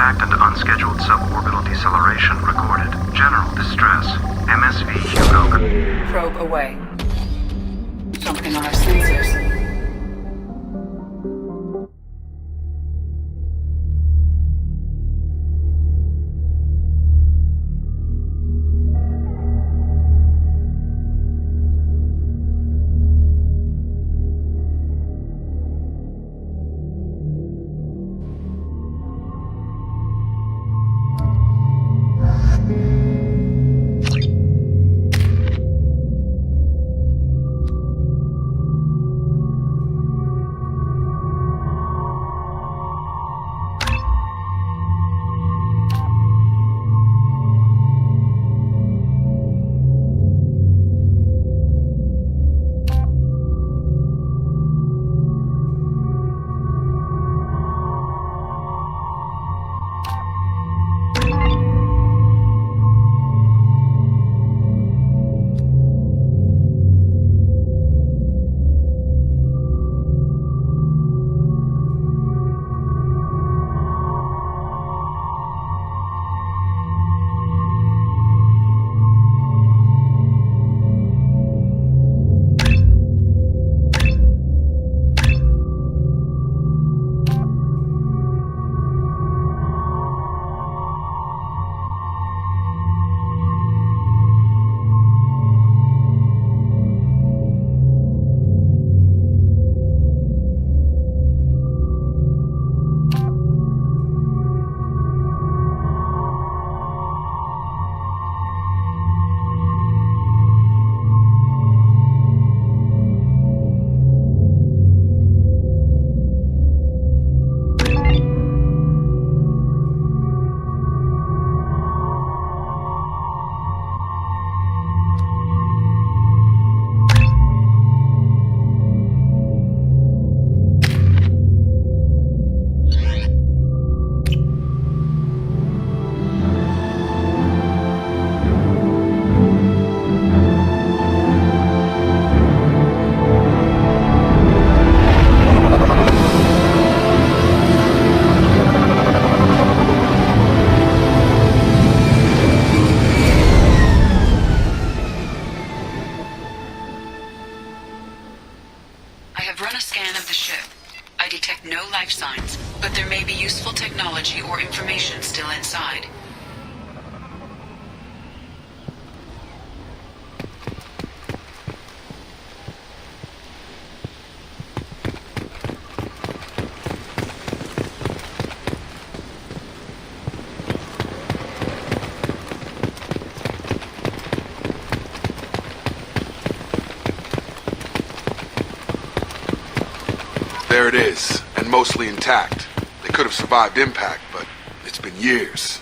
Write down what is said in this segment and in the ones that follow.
impact and unscheduled suborbital deceleration recorded. General distress. MSV Hugo. Probe away. Something on our sensors. Or information still inside. There it is, and mostly intact. They could have survived impact, but it's been years.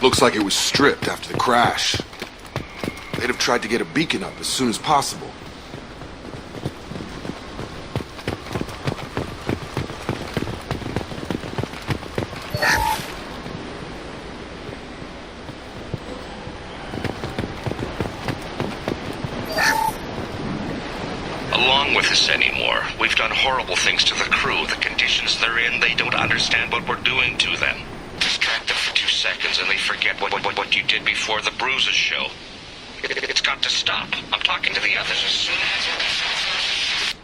Looks like it was stripped after the crash. They'd have tried to get a beacon up as soon as possible. With us anymore. We've done horrible things to the crew. The conditions they're in, they don't understand what we're doing to them. Distract them for 2 seconds and they forget what you did before the bruises show. It's got to stop. I'm talking to the others as soon as...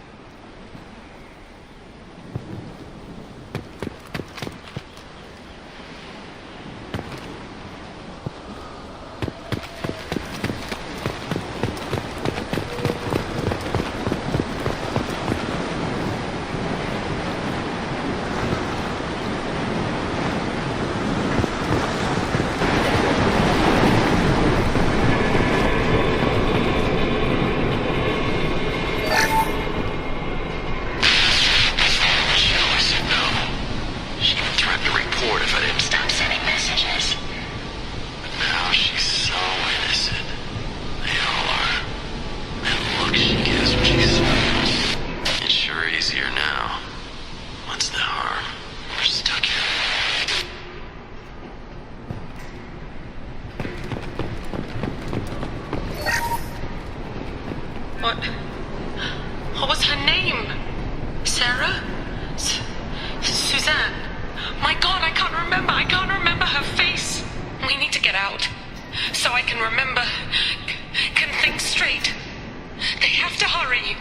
What was her name? Sarah? Suzanne? My God, I can't remember. I can't remember her face. We need to get out. So I can remember. Can think straight. They have to hurry.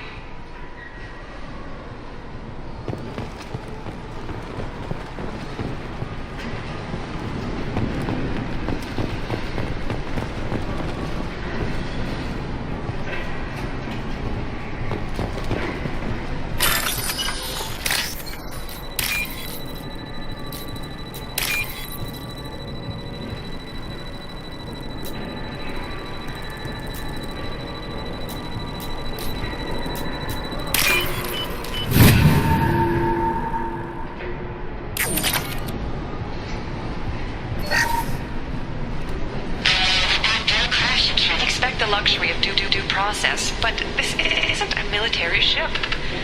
Luxury of due process, but this isn't a military ship.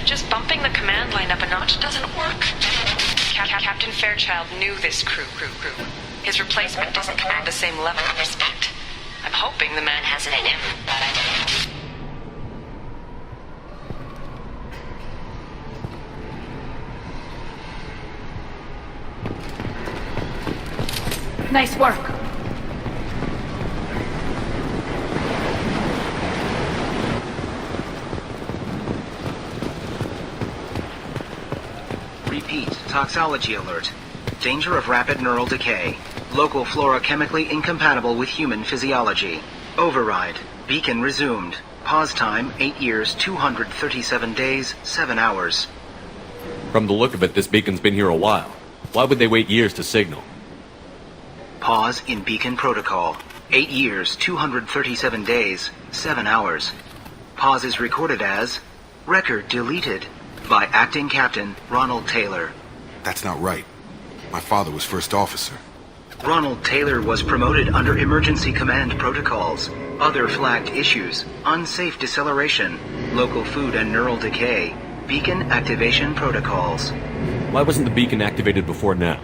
Just bumping the command line up a notch doesn't work. Captain Fairchild knew this crew. His replacement doesn't command the same level of respect. I'm hoping the man has it in him, but I don't. Nice work. Repeat, toxology alert. Danger of rapid neural decay. Local flora chemically incompatible with human physiology. Override. Beacon resumed. Pause time, 8 years, 237 days, 7 hours. From the look of it, this beacon's been here a while. Why would they wait years to signal? Pause in beacon protocol. 8 years, 237 days, 7 hours. Pause is recorded as record deleted by Acting Captain Ronald Taylor. That's not right. My father was first officer. Ronald Taylor was promoted under emergency command protocols. Other flagged issues: unsafe deceleration, local food and neural decay, beacon activation protocols. Why wasn't the beacon activated before now?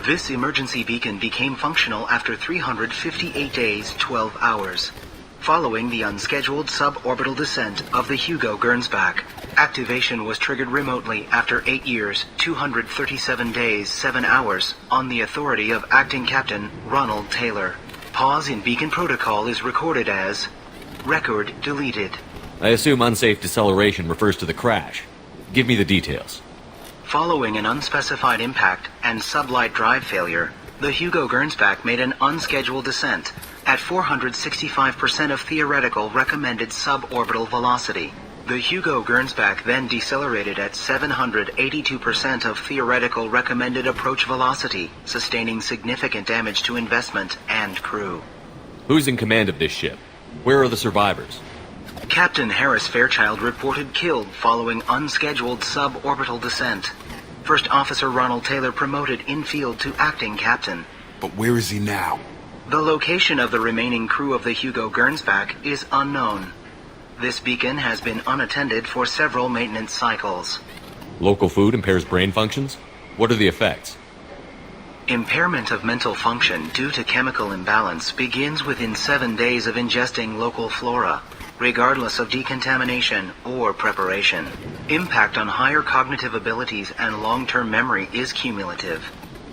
This emergency beacon became functional after 358 days, 12 hours. Following the unscheduled suborbital descent of the Hugo Gernsback, activation was triggered remotely after 8 years, 237 days, 7 hours, on the authority of Acting Captain Ronald Taylor. Pause in beacon protocol is recorded as record deleted. I assume unsafe deceleration refers to the crash. Give me the details. Following an unspecified impact and sublight drive failure, the Hugo Gernsback made an unscheduled descent at 465% of theoretical recommended suborbital velocity. The Hugo Gernsback then decelerated at 782% of theoretical recommended approach velocity, sustaining significant damage to investment and crew. Who's in command of this ship? Where are the survivors? Captain Harris Fairchild reported killed following unscheduled suborbital descent. First Officer Ronald Taylor promoted in-field to acting captain. But where is he now? The location of the remaining crew of the Hugo Gernsback is unknown. This beacon has been unattended for several maintenance cycles. Local food impairs brain functions? What are the effects? Impairment of mental function due to chemical imbalance begins within 7 days of ingesting local flora, regardless of decontamination or preparation. Impact on higher cognitive abilities and long-term memory is cumulative,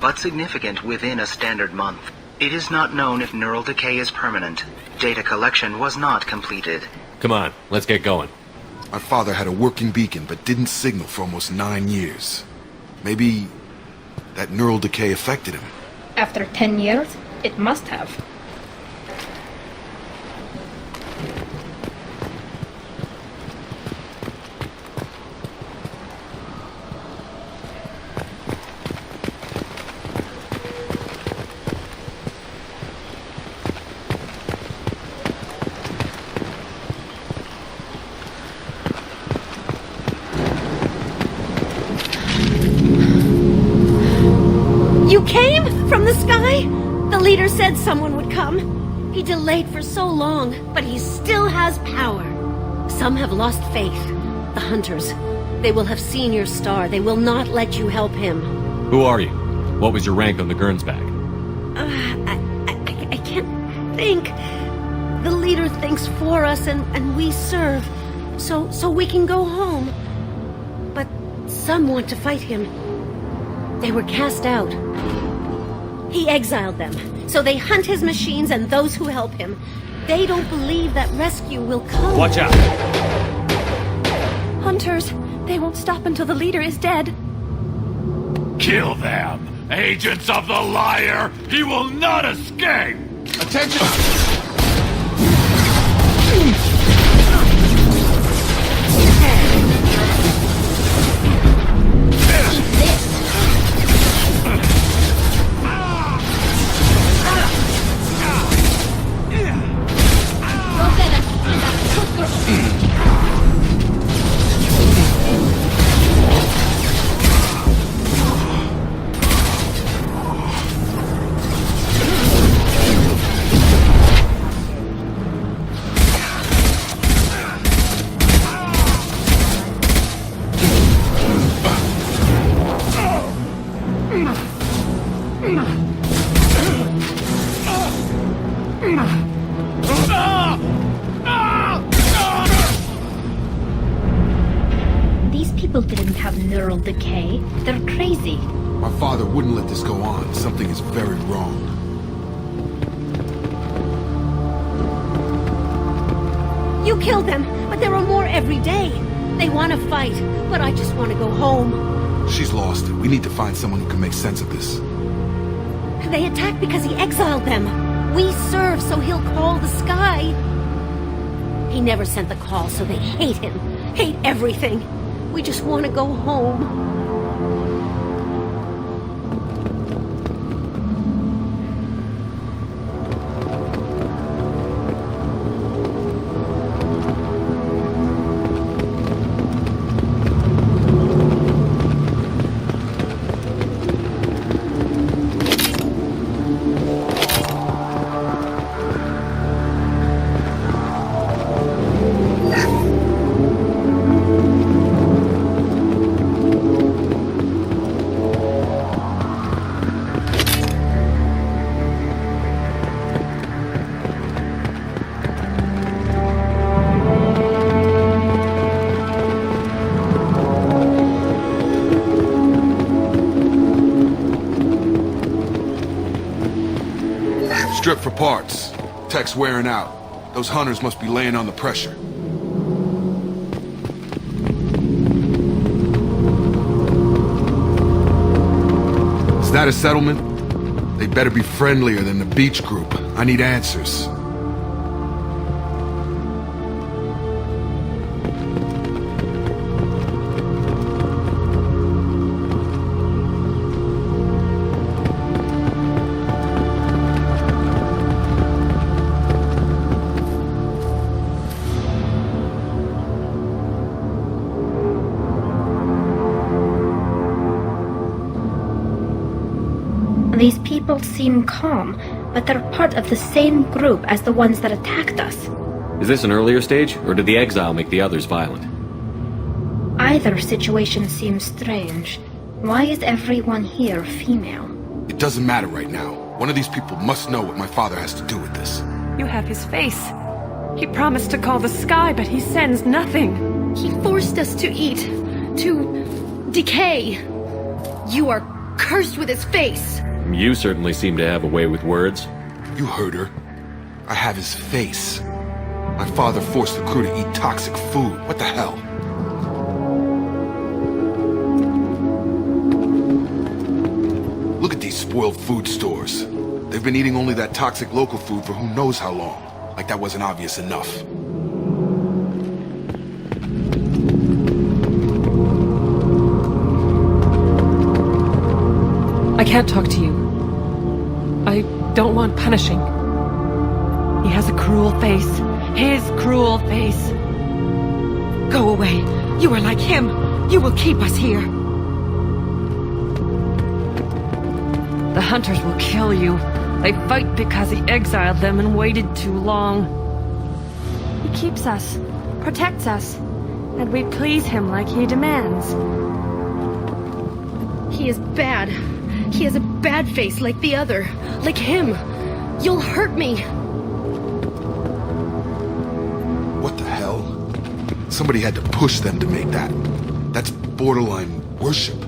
but significant within a standard month. It is not known if neural decay is permanent. Data collection was not completed. Come on, let's get going. My father had a working beacon but didn't signal for almost 9 years. Maybe that neural decay affected him. After 10 years, it must have. You came? From the sky? The leader said someone would come. He delayed for so long, but he still has power. Some have lost faith. The hunters. They will have seen your star. They will not let you help him. Who are you? What was your rank on the Gernsback? I can't think. The leader thinks for us, and we serve. so we can go home. But some want to fight him. They were cast out. He exiled them, so they hunt his machines and those who help him. They don't believe that rescue will come. Watch out! Hunters, they won't stop until the leader is dead. Kill them! Agents of the liar! He will not escape! Attention! These people didn't have neural decay. They're crazy. My father wouldn't let this go on. Something is very wrong. You killed them, but there are more every day. They want to fight, but I just want to go home. She's lost it. We need to find someone who can make sense of this. They attacked because he exiled them. We serve, so he'll call the sky. He never sent the call, so they hate him. Hate everything. We just want to go home. Strip for parts. Tech's wearing out. Those hunters must be laying on the pressure. Is that a settlement? They better be friendlier than the beach group. I need answers. These people seem calm, but they're part of the same group as the ones that attacked us. Is this an earlier stage, or did the exile make the others violent? Either situation seems strange. Why is everyone here female? It doesn't matter right now. One of these people must know what my father has to do with this. You have his face. He promised to call the sky, but he sends nothing. He forced us to eat, to decay. You are cursed with his face. You certainly seem to have a way with words. You heard her. I have his face. My father forced the crew to eat toxic food. What the hell? Look at these spoiled food stores. They've been eating only that toxic local food for who knows how long. Like that wasn't obvious enough. I can't talk to you. I don't want punishing. He has a cruel face. His cruel face. Go away. You are like him. You will keep us here. The hunters will kill you. They fight because he exiled them and waited too long. He keeps us, protects us, and we please him like he demands. He is bad. He has a bad face like the other. Like him. You'll hurt me. What the hell? Somebody had to push them to make that. That's borderline worship.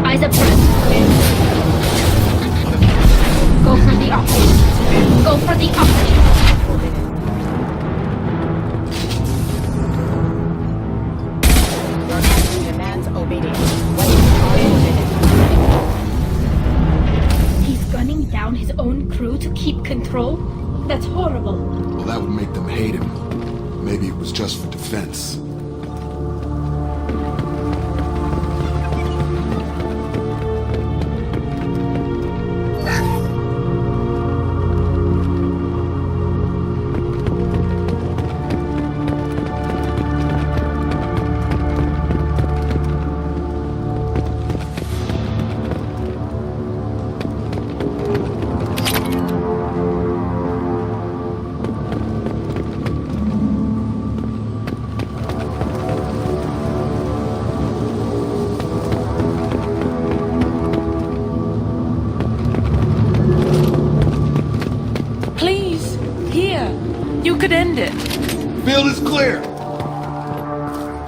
Eyes up front. Go for the oxygen. Go for the oxygen. Demands obedience. Weapons are forbidden. He's gunning down his own crew to keep control? That's horrible. Well, that would make them hate him. Maybe it was just for defense. Please, here. You could end it. Field is clear!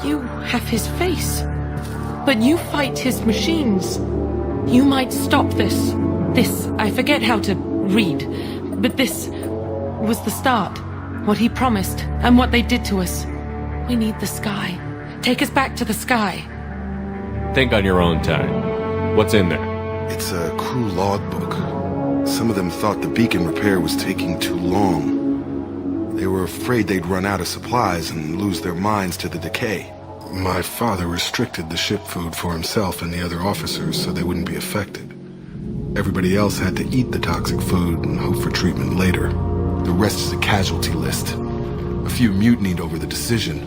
You have his face. But you fight his machines. You might stop this. This, I forget how to read. But this was the start. What he promised, and what they did to us. We need the sky. Take us back to the sky. Think on your own time. What's in there? It's a crew logbook. Some of them thought the beacon repair was taking too long. They were afraid they'd run out of supplies and lose their minds to the decay. My father restricted the ship food for himself and the other officers so they wouldn't be affected. Everybody else had to eat the toxic food and hope for treatment later. The rest is a casualty list. A few mutinied over the decision.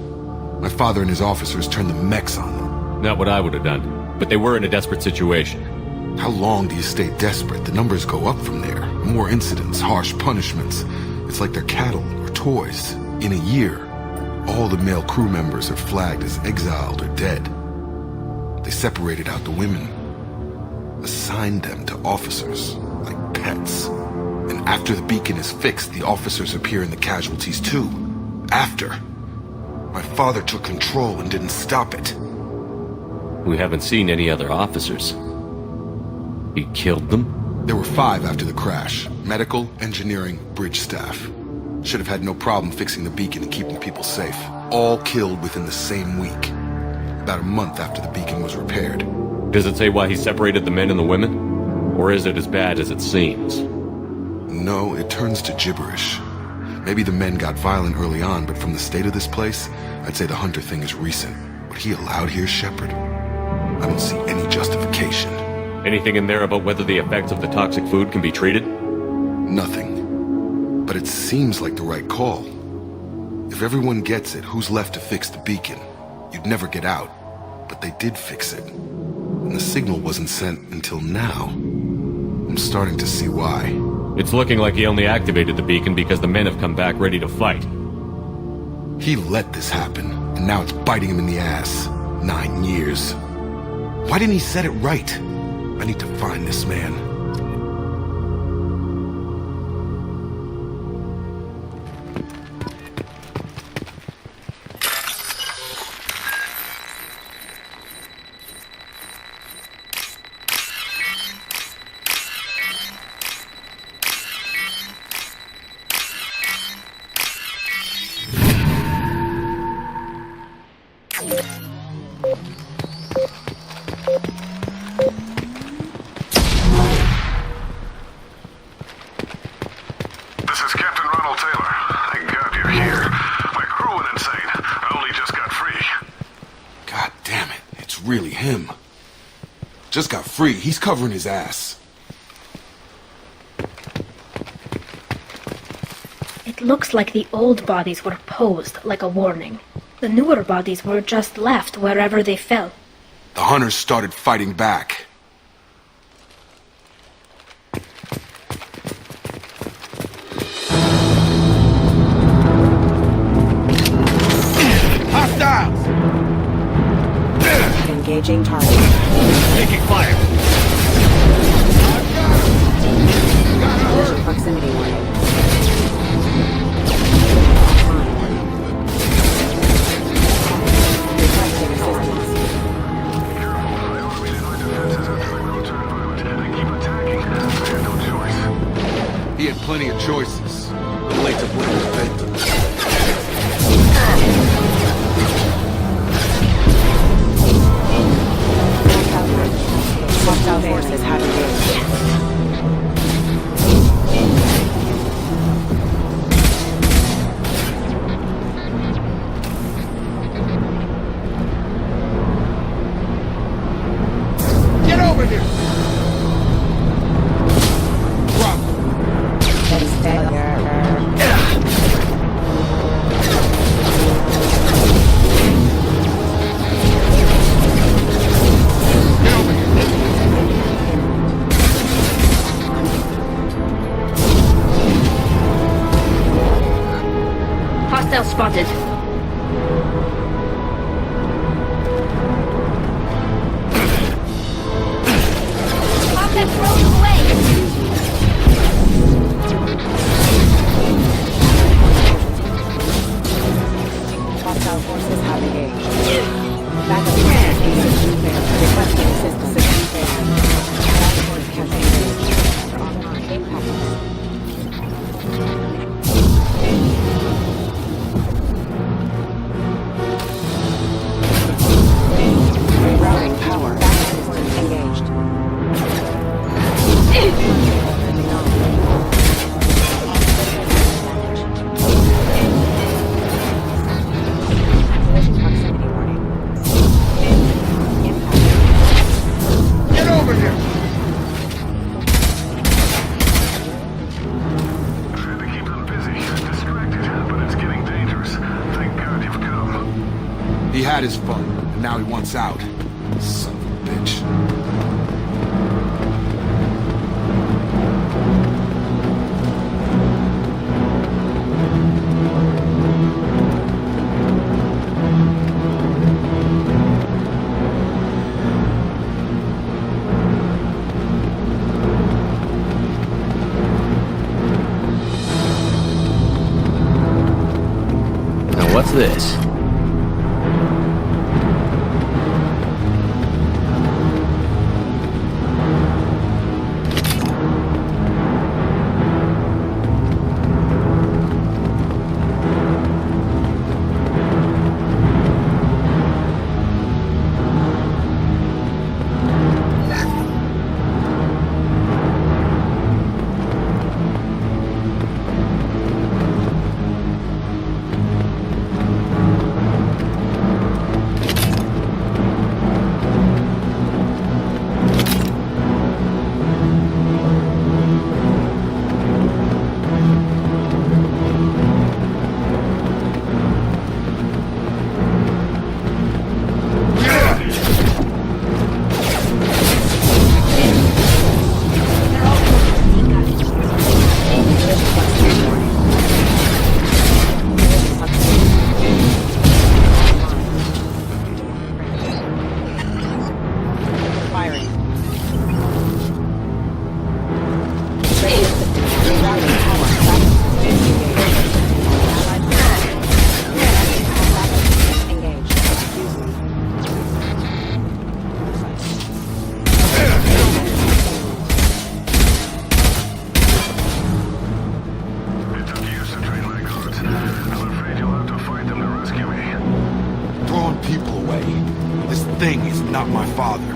My father and his officers turned the mechs on them. Not what I would have done. But they were in a desperate situation. How long do you stay desperate? The numbers go up from there. More incidents, harsh punishments. It's like they're cattle or toys. In a year, all the male crew members are flagged as exiled or dead. They separated out the women, assigned them to officers, like pets. And after the beacon is fixed, the officers appear in the casualties too. After. My father took control and didn't stop it. We haven't seen any other officers. He killed them? There were 5 after the crash. Medical, engineering, bridge staff. Should have had no problem fixing the beacon and keeping people safe. All killed within the same week. About a month after the beacon was repaired. Does it say why he separated the men and the women? Or is it as bad as it seems? No, it turns to gibberish. Maybe the men got violent early on, but from the state of this place, I'd say the Hunter thing is recent. What he allowed here, Shepard? I don't see any justification. Anything in there about whether the effects of the toxic food can be treated? Nothing. But it seems like the right call. If everyone gets it, who's left to fix the beacon? You'd never get out. But they did fix it. And the signal wasn't sent until now. I'm starting to see why. It's looking like he only activated the beacon because the men have come back ready to fight. He let this happen, and now it's biting him in the ass. 9 years. Why didn't he set it right? I need to find this man. This is Captain Ronald Taylor. Thank God you're here. My crew went insane. I only just got free. God damn it, it's really him. Just got free, he's covering his ass. It looks like the old bodies were posed like a warning. The newer bodies were just left wherever they fell. The hunters started fighting back. Hostiles! Engaging target. Taking fire! Collision proximity warning. Requesting assistance. He had plenty of choices. The late to blame his victims. Hostile forces have engaged. Get over here! Drop! Get over here! Hostile spotted. Hostile thrown away! Hostile forces have engaged. Backup units engaged. Requesting assistance. Transport has engaged. Online. Impact. Rerouting power. Backup systems engaged. Collision proximity warning. Impact. Get over here! Trying to keep them busy, distracted, but it's getting dangerous. Thank God you've come. He had his fun, and now he wants out. Son of a bitch. Now what's this? not my father.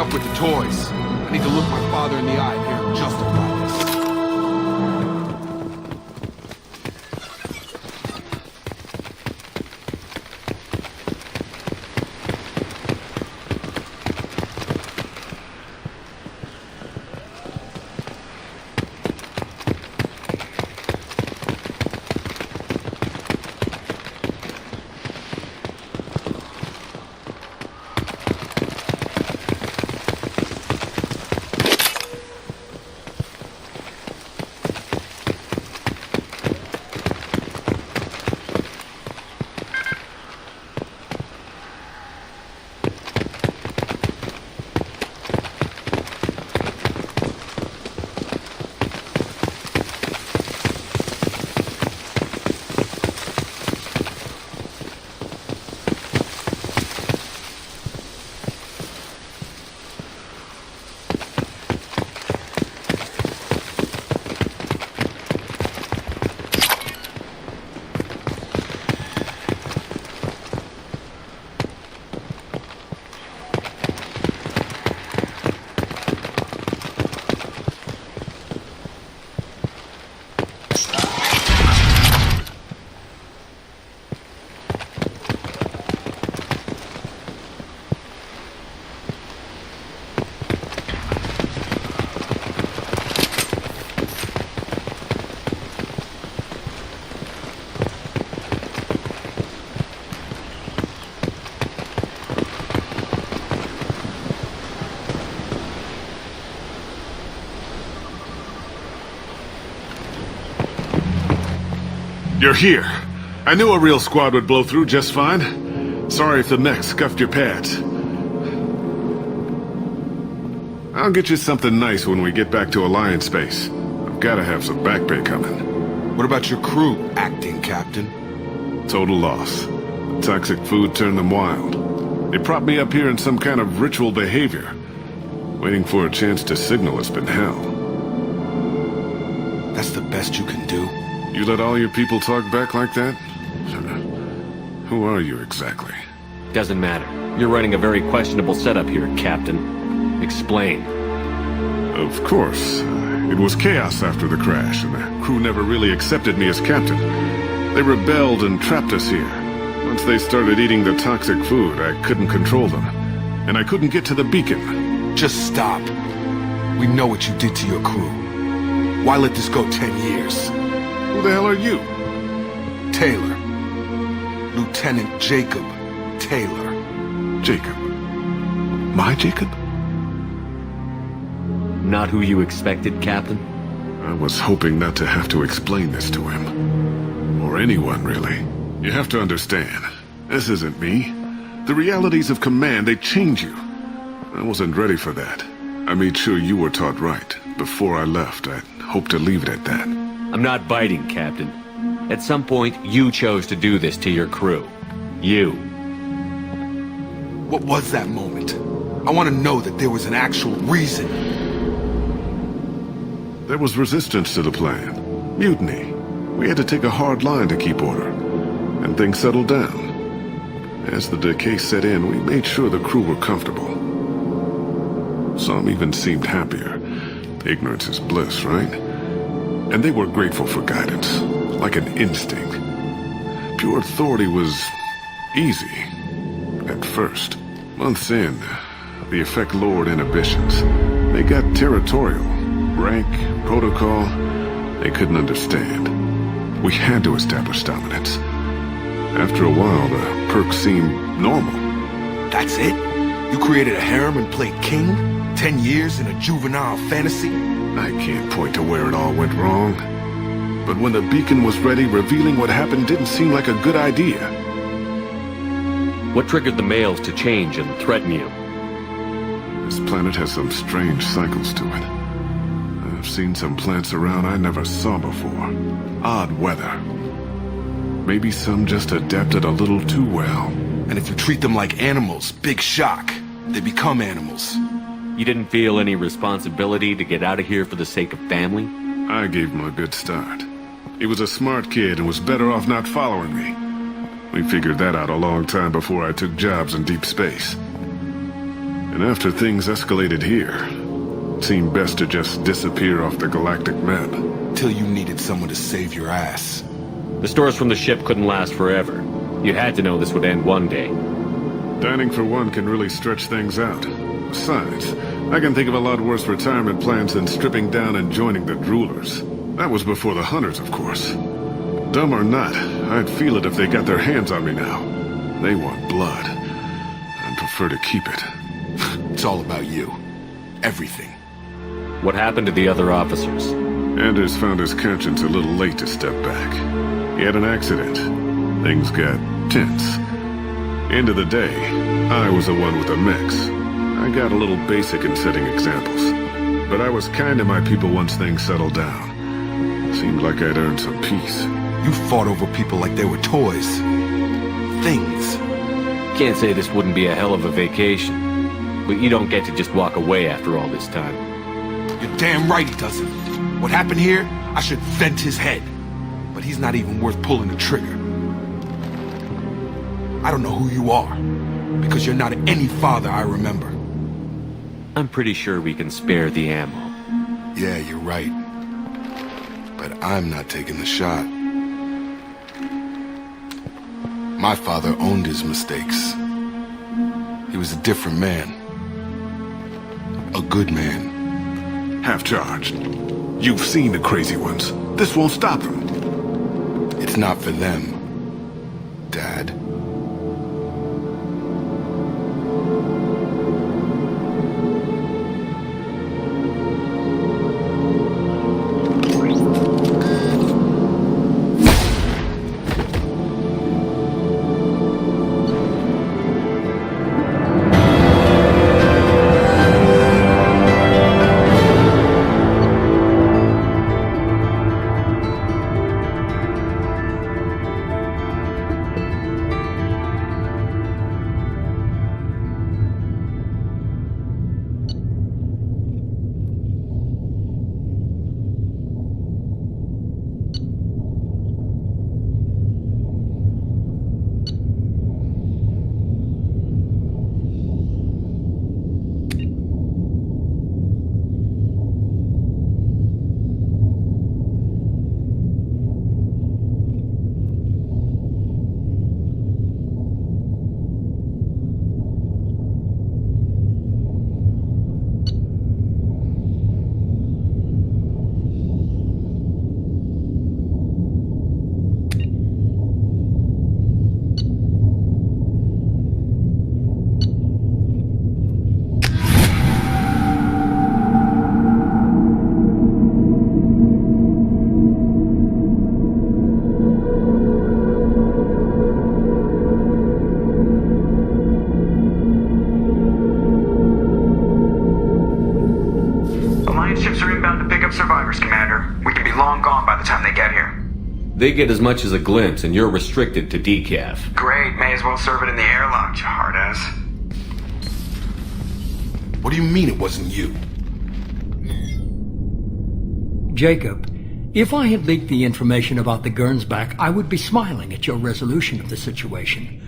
Enough with the toys. I need to look my father in the eye here and justify this. You're here. I knew a real squad would blow through just fine. Sorry if the mech scuffed your pads. I'll get you something nice when we get back to Alliance space. I've gotta have some back pay coming. What about your crew, acting captain? Total loss. The toxic food turned them wild. They propped me up here in some kind of ritual behavior. Waiting for a chance to signal has been hell. That's the best you can do? You let all your people talk back like that? Who are you exactly? Doesn't matter. You're running a very questionable setup here, Captain. Explain. Of course. It was chaos after the crash, and the crew never really accepted me as captain. They rebelled and trapped us here. Once they started eating the toxic food, I couldn't control them. And I couldn't get to the beacon. Just stop. We know what you did to your crew. Why let this go 10 years? Who the hell are you? Taylor. Lieutenant Jacob Taylor. Jacob? My Jacob? Not who you expected, Captain? I was hoping not to have to explain this to him. Or anyone, really. You have to understand, this isn't me. The realities of command, they change you. I wasn't ready for that. I made sure you were taught right. Before I left, I hoped to leave it at that. I'm not biting, Captain. At some point, you chose to do this to your crew. You. What was that moment? I want to know that there was an actual reason. There was resistance to the plan. Mutiny. We had to take a hard line to keep order. And things settled down. As the decay set in, we made sure the crew were comfortable. Some even seemed happier. Ignorance is bliss, right? And they were grateful for guidance, like an instinct. Pure authority was easy, at first. Months in, the effect lowered inhibitions. They got territorial. Rank, protocol, they couldn't understand. We had to establish dominance. After a while, the perks seemed normal. That's it? You created a harem and played king? 10 years in a juvenile fantasy? I can't point to where it all went wrong. But when the beacon was ready, revealing what happened didn't seem like a good idea. What triggered the males to change and threaten you? This planet has some strange cycles to it. I've seen some plants around I never saw before. Odd weather. Maybe some just adapted a little too well. And if you treat them like animals, big shock. They become animals. You didn't feel any responsibility to get out of here for the sake of family? I gave him a good start. He was a smart kid and was better off not following me. We figured that out a long time before I took jobs in deep space. And after things escalated here, it seemed best to just disappear off the galactic map. Till you needed someone to save your ass. The stores from the ship couldn't last forever. You had to know this would end one day. Dining for one can really stretch things out. Besides, I can think of a lot worse retirement plans than stripping down and joining the Droolers. That was before the Hunters, of course. Dumb or not, I'd feel it if they got their hands on me now. They want blood. I'd prefer to keep it. It's all about you. Everything. What happened to the other officers? Anders found his conscience a little late to step back. He had an accident. Things got tense. End of the day, I was the one with the mix. I got a little basic in setting examples. But I was kind to my people once things settled down. Seemed like I'd earned some peace. You fought over people like they were toys. Things. Can't say this wouldn't be a hell of a vacation. But you don't get to just walk away after all this time. You're damn right he doesn't. What happened here, I should vent his head. But he's not even worth pulling the trigger. I don't know who you are, because you're not any father I remember. I'm pretty sure we can spare the ammo. Yeah, you're right. But I'm not taking the shot. My father owned his mistakes. He was a different man. A good man. Half-charged. You've seen the crazy ones. This won't stop them. It's not for them, Dad. They get as much as a glimpse, and you're restricted to decaf. Great, may as well serve it in the airlock, you hard ass. What do you mean it wasn't you? Jacob, if I had leaked the information about the Gernsback, I would be smiling at your resolution of the situation.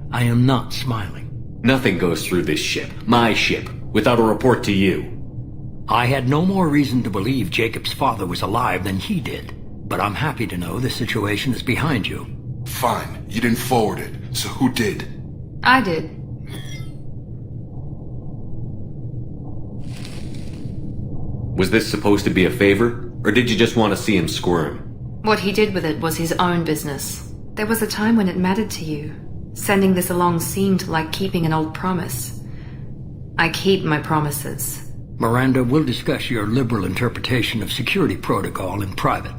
I am not smiling. Nothing goes through this ship, my ship, without a report to you. I had no more reason to believe Jacob's father was alive than he did. But I'm happy to know the situation is behind you. Fine. You didn't forward it. So who did? I did. Was this supposed to be a favor? Or did you just want to see him squirm? What he did with it was his own business. There was a time when it mattered to you. Sending this along seemed like keeping an old promise. I keep my promises. Miranda, we'll discuss your liberal interpretation of security protocol in private.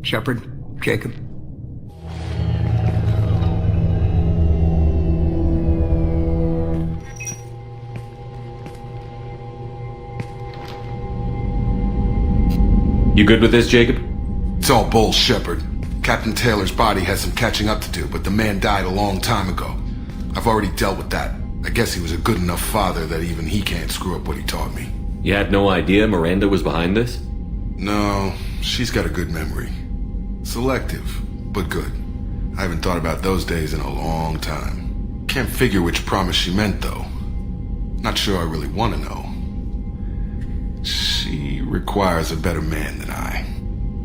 Shepard, Jacob. You good with this, Jacob? It's all bull, Shepard. Captain Taylor's body has some catching up to do, but the man died a long time ago. I've already dealt with that. I guess he was a good enough father that even he can't screw up what he taught me. You had no idea Miranda was behind this? No, she's got a good memory. Selective, but good. I haven't thought about those days in a long time. Can't figure which promise she meant, though. Not sure I really want to know. She requires a better man than I.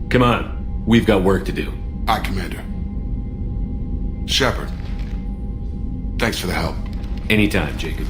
Come on, we've got work to do. Aye, Commander. Shepard, thanks for the help. Anytime, Jacob.